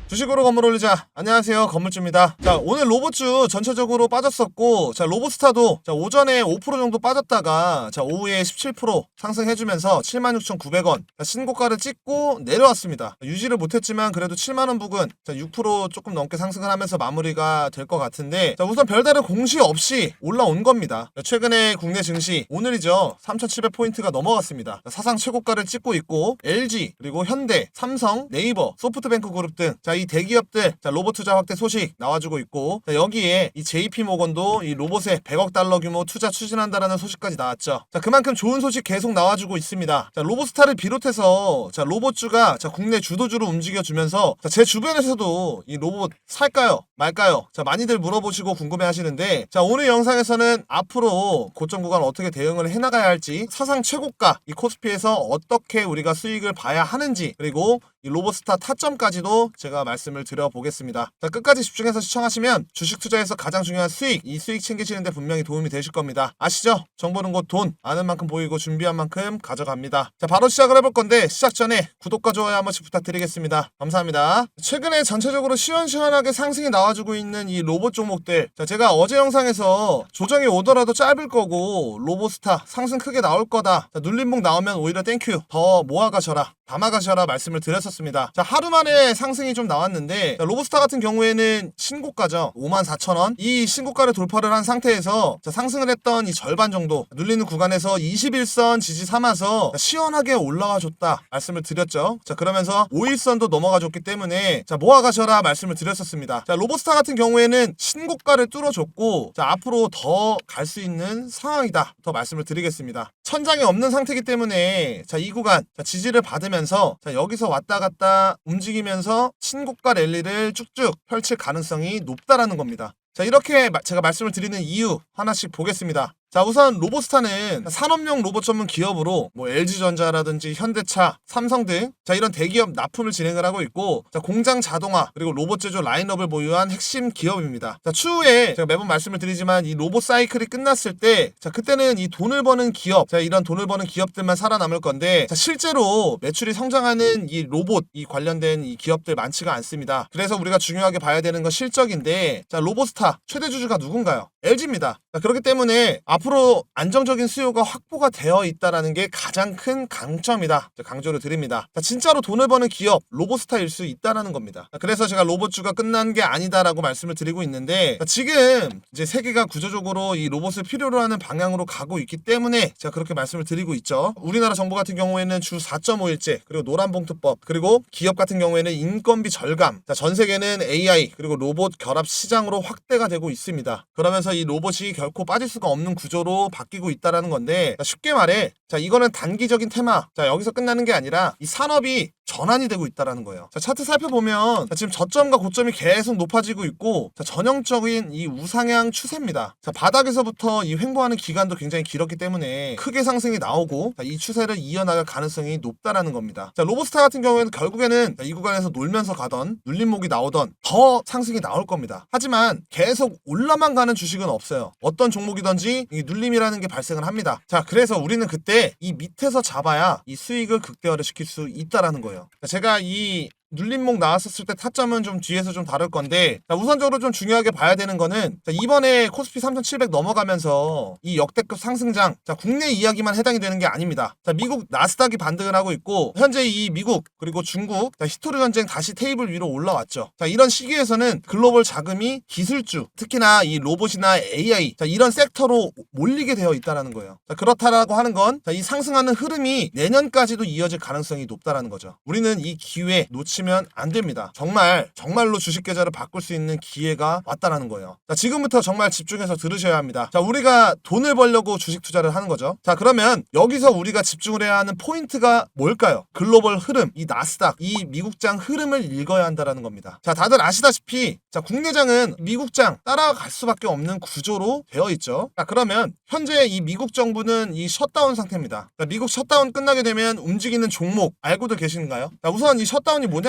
주식으로 건물 올리자. 안녕하세요, 건물주입니다. 자, 오늘 로봇주 전체적으로 빠졌었고, 자, 로봇스타도 자, 오전에 5% 정도 빠졌다가 자, 오후에 17% 상승해주면서 76,900원 신고가를 찍고 내려왔습니다. 유지를 못했지만 그래도 7만원 부근, 자, 6% 조금 넘게 상승을 하면서 마무리가 될 것 같은데, 자, 우선 별다른 공시 없이 올라온 겁니다. 최근에 국내 증시 오늘이죠, 3,700포인트가 넘어갔습니다. 사상 최고가를 찍고 있고, LG 그리고 현대, 삼성, 네이버, 소프트뱅크 그룹 등 자, 이 대기업들 자, 로봇 투자 확대 소식 나와주고 있고, 자, 여기에 이 JP모건도 이 로봇에 100억 달러 규모 투자 추진한다라는 소식까지 나왔죠. 자, 그만큼 좋은 소식 계속 나와주고 있습니다. 자, 로봇스타를 비롯해서 자, 로봇주가 자, 국내 주도주로 움직여주면서 자, 제 주변에서도 이 로봇 살까요 말까요? 자, 많이들 물어보시고 궁금해 하시는데, 자, 오늘 영상에서는 앞으로 고점 구간 어떻게 대응을 해나가야 할지, 사상 최고가 이 코스피에서 어떻게 우리가 수익을 봐야 하는지, 그리고 이 로봇스타 타점까지도 제가 말씀을 드려보겠습니다. 자, 끝까지 집중해서 시청하시면 주식 투자에서 가장 중요한 수익, 이 수익 챙기시는데 분명히 도움이 되실 겁니다. 아시죠? 정보는 곧 돈, 아는 만큼 보이고 준비한 만큼 가져갑니다. 자, 바로 시작을 해볼 건데, 시작 전에 구독과 좋아요 한 번씩 부탁드리겠습니다. 감사합니다. 최근에 전체적으로 시원시원하게 상승이 나와주고 있는 이 로봇 종목들, 자, 제가 어제 영상에서 조정이 오더라도 짧을 거고 로봇스타 상승 크게 나올 거다, 자, 눌림목 나오면 오히려 땡큐, 더 모아가셔라, 담아가셔라 말씀을 드렸었습니다. 자, 하루 만에 상승이 좀 나왔는데, 자, 로봇스타 같은 경우에는 신고가죠. 54,000원. 이 신고가를 돌파를 한 상태에서 자, 상승을 했던 이 절반 정도 눌리는 구간에서 21선 지지 삼아서 자, 시원하게 올라와 줬다 말씀을 드렸죠. 자, 그러면서 5일선도 넘어가 줬기 때문에 자, 모아가셔라 말씀을 드렸었습니다. 자, 로봇스타 같은 경우에는 신고가를 뚫어줬고, 자, 앞으로 더 갈 수 있는 상황이다 더 말씀을 드리겠습니다. 천장이 없는 상태이기 때문에 자, 이 구간 자, 지지를 받으면서 자, 여기서 왔다 갔다 움직이면서 신고가 랠리를 쭉쭉 펼칠 가능성이 높다라는 겁니다. 자, 이렇게 제가 말씀을 드리는 이유 하나씩 보겠습니다. 자, 우선 로봇스타는 산업용 로봇 전문 기업으로 뭐 LG전자라든지 현대차, 삼성 등 자, 이런 대기업 납품을 진행을 하고 있고, 자, 공장 자동화 그리고 로봇 제조 라인업을 보유한 핵심 기업입니다. 자, 추후에 제가 매번 말씀을 드리지만 이 로봇 사이클이 끝났을 때 자, 그때는 이 돈을 버는 기업, 자, 이런 돈을 버는 기업들만 살아남을 건데, 자, 실제로 매출이 성장하는 이 로봇 이 관련된 이 기업들 많지가 않습니다. 그래서 우리가 중요하게 봐야 되는 건 실적인데, 자, 로봇스타 최대 주주가 누군가요? LG입니다. 자, 그렇기 때문에 앞으로 안정적인 수요가 확보가 되어 있다는 게 가장 큰 강점이다 강조를 드립니다. 자, 진짜로 돈을 버는 기업 로봇스타일 수 있다는 겁니다. 자, 그래서 제가 로봇주가 끝난 게 아니다라고 말씀을 드리고 있는데, 자, 지금 이제 세계가 구조적으로 이 로봇을 필요로 하는 방향으로 가고 있기 때문에 제가 그렇게 말씀을 드리고 있죠. 우리나라 정부 같은 경우에는 주 4.5일제 그리고 노란봉투법, 그리고 기업 같은 경우에는 인건비 절감, 자, 전 세계는 AI 그리고 로봇 결합 시장으로 확대가 되고 있습니다. 그러면서 이 로봇이 결코 빠질 수가 없는 구조로 바뀌고 있다라는 건데, 자, 쉽게 말해 자, 이거는 단기적인 테마, 자, 여기서 끝나는 게 아니라 이 산업이 전환이 되고 있다라는 거예요. 자, 차트 살펴보면 자, 지금 저점과 고점이 계속 높아지고 있고, 자, 전형적인 이 우상향 추세입니다. 자, 바닥에서부터 이 횡보하는 기간도 굉장히 길었기 때문에 크게 상승이 나오고, 자, 이 추세를 이어나갈 가능성이 높다라는 겁니다. 자, 로봇스타 같은 경우에는 결국에는 자, 이 구간에서 놀면서 가던 눌림목이 나오던 더 상승이 나올 겁니다. 하지만 계속 올라만 가는 주식은 없어요. 어떤 종목이든지 이 눌림이라는 게 발생을 합니다. 자, 그래서 우리는 그때 이 밑에서 잡아야 이 수익을 극대화를 시킬 수 있다라는 거예요. 제가 이 눌림목 나왔었을 때 타점은 좀 뒤에서 좀 다룰 건데, 자, 우선적으로 좀 중요하게 봐야 되는 거는 자, 이번에 코스피 3,700 넘어가면서 이 역대급 상승장, 자, 국내 이야기만 해당이 되는 게 아닙니다. 자, 미국 나스닥이 반등을 하고 있고, 현재 이 미국 그리고 중국 자, 히토리 전쟁 다시 테이블 위로 올라왔죠. 자, 이런 시기에서는 글로벌 자금이 기술주, 특히나 이 로봇이나 AI 자, 이런 섹터로 몰리게 되어 있다라는 거예요. 자, 그렇다라고 하는 건 자, 이 상승하는 흐름이 내년까지도 이어질 가능성이 높다라는 거죠. 우리는 이 기회 놓치면 안 됩니다. 정말로 주식 계좌를 바꿀 수 있는 기회가 왔다라는 거예요. 자, 지금부터 정말 집중해서 들으셔야 합니다. 자, 우리가 돈을 벌려고 주식 투자를 하는 거죠. 자, 그러면 여기서 우리가 집중을 해야 하는 포인트가 뭘까요? 글로벌 흐름, 이 나스닥, 이 미국장 흐름을 읽어야 한다라는 겁니다. 자, 다들 아시다시피 자, 국내장은 미국장 따라갈 수밖에 없는 구조로 되어 있죠. 자, 그러면 현재 이 미국 정부는 이 셧다운 상태입니다. 자, 미국 셧다운 끝나게 되면 움직이는 종목 알고도 계신가요? 자, 우선 이 셧다운이 뭐냐면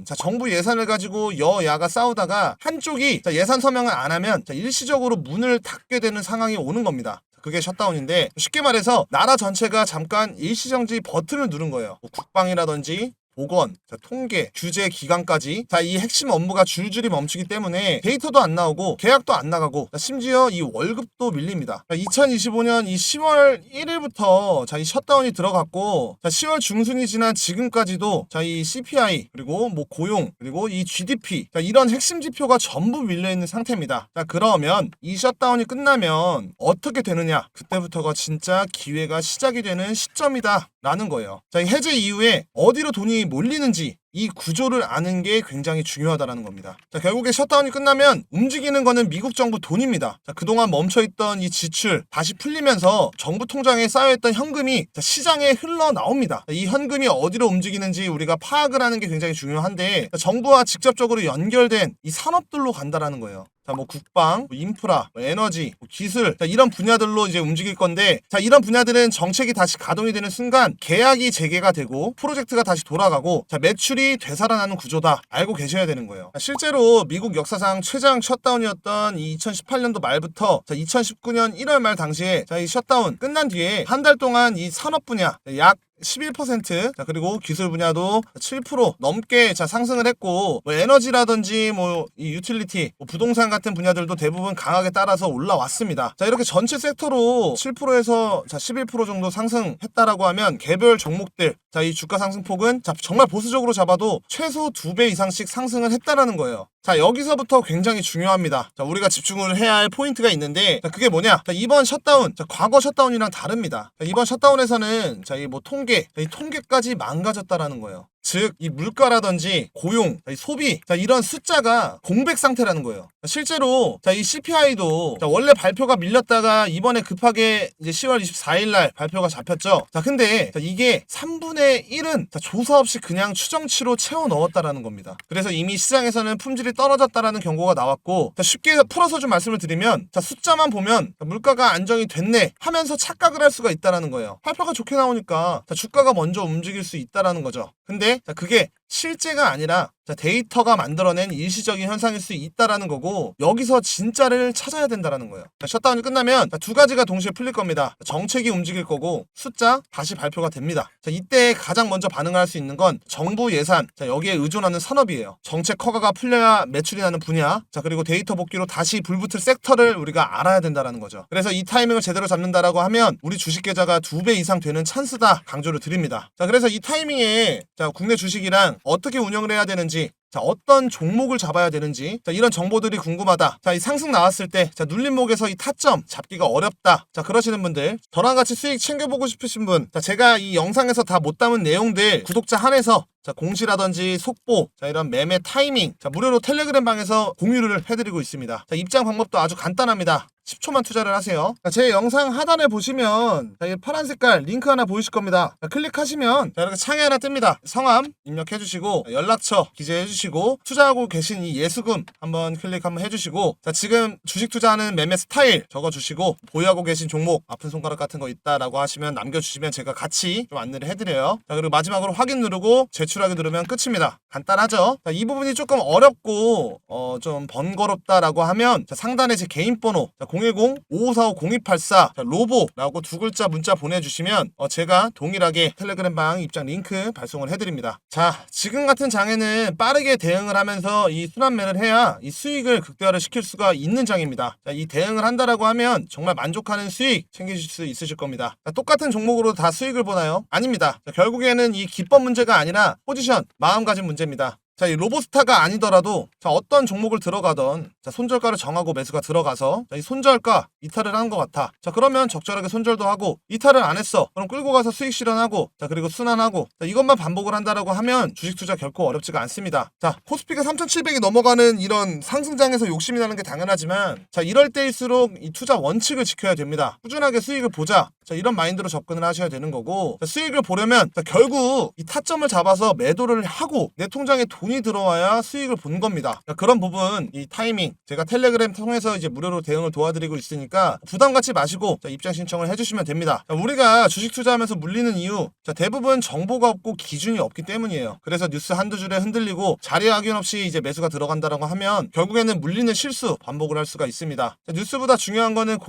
자, 정부 예산을 가지고 여야가 싸우다가 한쪽이 자, 예산 서명을 안 하면 자, 일시적으로 문을 닫게 되는 상황이 오는 겁니다. 그게 셧다운인데, 쉽게 말해서 나라 전체가 잠깐 일시정지 버튼을 누른 거예요. 뭐 국방이라든지 보건, 자, 통계, 규제 기간까지 자, 이 핵심 업무가 줄줄이 멈추기 때문에 데이터도 안 나오고 계약도 안 나가고 자, 심지어 이 월급도 밀립니다. 2025년 이 10월 1일부터 자, 이 셧다운이 들어갔고 자, 10월 중순이 지난 지금까지도 자, 이 CPI 그리고 뭐 고용 그리고 이 GDP 자, 이런 핵심 지표가 전부 밀려있는 상태입니다. 자, 그러면 이 셧다운이 끝나면 어떻게 되느냐? 그때부터가 진짜 기회가 시작이 되는 시점이다 라는 거예요. 자, 이 해제 이후에 어디로 돈이 몰리는지 이 구조를 아는 게 굉장히 중요하다는 겁니다. 자, 결국에 셧다운이 끝나면 움직이는 거는 미국 정부 돈입니다. 자, 그동안 멈춰있던 이 지출 다시 풀리면서 정부 통장에 쌓여있던 현금이 자, 시장에 흘러나옵니다. 자, 이 현금이 어디로 움직이는지 우리가 파악을 하는 게 굉장히 중요한데 자, 정부와 직접적으로 연결된 이 산업들로 간다라는 거예요. 자, 뭐 국방, 뭐 인프라, 뭐 에너지, 뭐 기술, 자, 이런 분야들로 이제 움직일 건데, 자, 이런 분야들은 정책이 다시 가동이 되는 순간 계약이 재개가 되고 프로젝트가 다시 돌아가고, 자, 매출이 되살아나는 구조다 알고 계셔야 되는 거예요. 자, 실제로 미국 역사상 최장 셧다운이었던 이 2018년도 말부터 자, 2019년 1월 말 당시에 자, 이 셧다운 끝난 뒤에 한 달 동안 이 산업 분야 약 11%, 자, 그리고 기술 분야도 7% 넘게 자, 상승을 했고, 뭐 에너지라든지 뭐 이 유틸리티, 뭐 부동산 같은 분야들도 대부분 강하게 따라서 올라왔습니다. 자, 이렇게 전체 섹터로 7%에서 자, 11% 정도 상승했다라고 하면 개별 종목들, 자, 이 주가 상승폭은 자, 정말 보수적으로 잡아도 최소 2배 이상씩 상승을 했다라는 거예요. 자, 여기서부터 굉장히 중요합니다. 자, 우리가 집중을 해야 할 포인트가 있는데, 자, 그게 뭐냐? 자, 이번 셧다운, 자, 과거 셧다운이랑 다릅니다. 자, 이번 셧다운에서는 자, 이 뭐 통계, 자, 이 통계까지 망가졌다라는 거예요. 즉, 이 물가라든지 고용, 이 소비, 자, 이런 숫자가 공백 상태라는 거예요. 실제로, 자, 이 CPI도, 자, 원래 발표가 밀렸다가 이번에 급하게 이제 10월 24일 날 발표가 잡혔죠. 자, 근데, 자, 이게 3분의 1은 자, 조사 없이 그냥 추정치로 채워 넣었다라는 겁니다. 그래서 이미 시장에서는 품질이 떨어졌다라는 경고가 나왔고, 자, 쉽게 풀어서 좀 말씀을 드리면, 자, 숫자만 보면, 자, 물가가 안정이 됐네 하면서 착각을 할 수가 있다라는 거예요. 발표가 좋게 나오니까, 자, 주가가 먼저 움직일 수 있다라는 거죠. 근데 자, 그게 실제가 아니라 자, 데이터가 만들어낸 일시적인 현상일 수 있다라는 거고 여기서 진짜를 찾아야 된다라는 거예요. 자, 셧다운이 끝나면 자, 두 가지가 동시에 풀릴 겁니다. 자, 정책이 움직일 거고 숫자 다시 발표가 됩니다. 자, 이때 가장 먼저 반응할 수 있는 건 정부 예산, 자, 여기에 의존하는 산업이에요. 정책 허가가 풀려야 매출이 나는 분야, 자, 그리고 데이터 복귀로 다시 불붙을 섹터를 우리가 알아야 된다라는 거죠. 그래서 이 타이밍을 제대로 잡는다라고 하면 우리 주식 계좌가 2배 이상 되는 찬스다 강조를 드립니다. 자, 그래서 이 타이밍에 자, 국내 주식이랑 어떻게 운영을 해야 되는지, 자, 어떤 종목을 잡아야 되는지, 자, 이런 정보들이 궁금하다. 자, 이 상승 나왔을 때, 자, 눌림목에서 이 타점 잡기가 어렵다. 자, 그러시는 분들, 저랑 같이 수익 챙겨보고 싶으신 분, 자, 제가 이 영상에서 다 못 담은 내용들 구독자 한해서 자, 공시라든지 속보, 자, 이런 매매 타이밍, 자, 무료로 텔레그램 방에서 공유를 해드리고 있습니다. 자, 입장 방법도 아주 간단합니다. 10초만 투자를 하세요. 자, 제 영상 하단에 보시면 자, 이 파란 색깔 링크 하나 보이실 겁니다. 자, 클릭하시면 자, 이렇게 창이 하나 뜹니다. 성함 입력해주시고 연락처 기재해주시고 투자하고 계신 이 예수금 한번 클릭 한번 해주시고 자, 지금 주식 투자하는 매매 스타일 적어주시고 보유하고 계신 종목 아픈 손가락 같은 거 있다라고 하시면 남겨주시면 제가 같이 좀 안내를 해드려요. 자, 그리고 마지막으로 확인 누르고 제출하기 누르면 끝입니다. 간단하죠? 자, 이 부분이 조금 어렵고 좀 번거롭다라고 하면 자, 상단에 제 개인 번호 자, 010-5545-0284 로보라고 두 글자 문자 보내주시면 제가 동일하게 텔레그램 방 입장 링크 발송을 해드립니다. 자, 지금 같은 장에는 빠르게 대응을 하면서 이 순환매를 해야 이 수익을 극대화를 시킬 수가 있는 장입니다. 자, 이 대응을 한다라고 하면 정말 만족하는 수익 챙기실 수 있으실 겁니다. 자, 똑같은 종목으로 다 수익을 보나요? 아닙니다. 자, 결국에는 이 기법 문제가 아니라 포지션, 마음가짐 문제입니다. 자, 이 로보스타가 아니더라도 자, 어떤 종목을 들어가던 자, 손절가를 정하고 매수가 들어가서 자, 이 손절가 이탈을 한 것 같아. 자, 그러면 적절하게 손절도 하고 이탈을 안 했어. 그럼 끌고 가서 수익 실현하고 자, 그리고 순환하고 자, 이것만 반복을 한다라고 하면 주식 투자 결코 어렵지가 않습니다. 자, 코스피가 3,700이 넘어가는 이런 상승장에서 욕심이 나는 게 당연하지만 자, 이럴 때일수록 이 투자 원칙을 지켜야 됩니다. 꾸준하게 수익을 보자. 자, 이런 마인드로 접근을 하셔야 되는 거고 자, 수익을 보려면 자, 결국 이 타점을 잡아서 매도를 하고 내 통장에 돈이 돈이 들어와야 수익을 본 겁니다. 그러니까 그런 부분, 이 타이밍 제가 텔레그램 통해서 이제 무료로 대응을 도와드리고 있으니까 부담 갖지 마시고 입장 신청을 해주시면 됩니다. 우리가 주식 투자하면서 물리는 이유, 대부분 정보가 없고 기준이 없기 때문이에요. 그래서 뉴스 한두 줄에 흔들리고 자리 확인 없이 이제 매수가 들어간다라고 하면 결국에는 물리는 실수 반복을 할 수가 있습니다. 뉴스보다 중요한 거는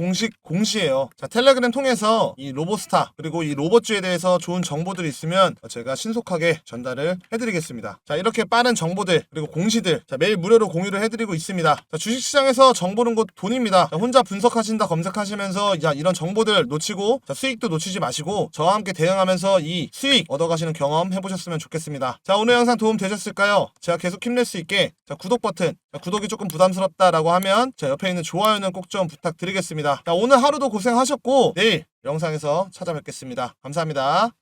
공시예요. 텔레그램 통해서 이 로보스타 그리고 이 로봇주에 대해서 좋은 정보들이 있으면 제가 신속하게 전달을 해드리겠습니다. 이렇게 빠른 정보들 그리고 공시들 매일 무료로 공유를 해드리고 있습니다. 주식시장에서 정보는 곧 돈입니다. 혼자 분석하신다 검색하시면서 이런 정보들 놓치고 수익도 놓치지 마시고 저와 함께 대응하면서 이 수익 얻어가시는 경험 해보셨으면 좋겠습니다. 오늘 영상 도움 되셨을까요? 제가 계속 힘낼 수 있게 구독 버튼, 구독이 조금 부담스럽다라고 하면 옆에 있는 좋아요는 꼭 좀 부탁드리겠습니다. 오늘 하루도 고생하셨고 내일 영상에서 찾아뵙겠습니다. 감사합니다.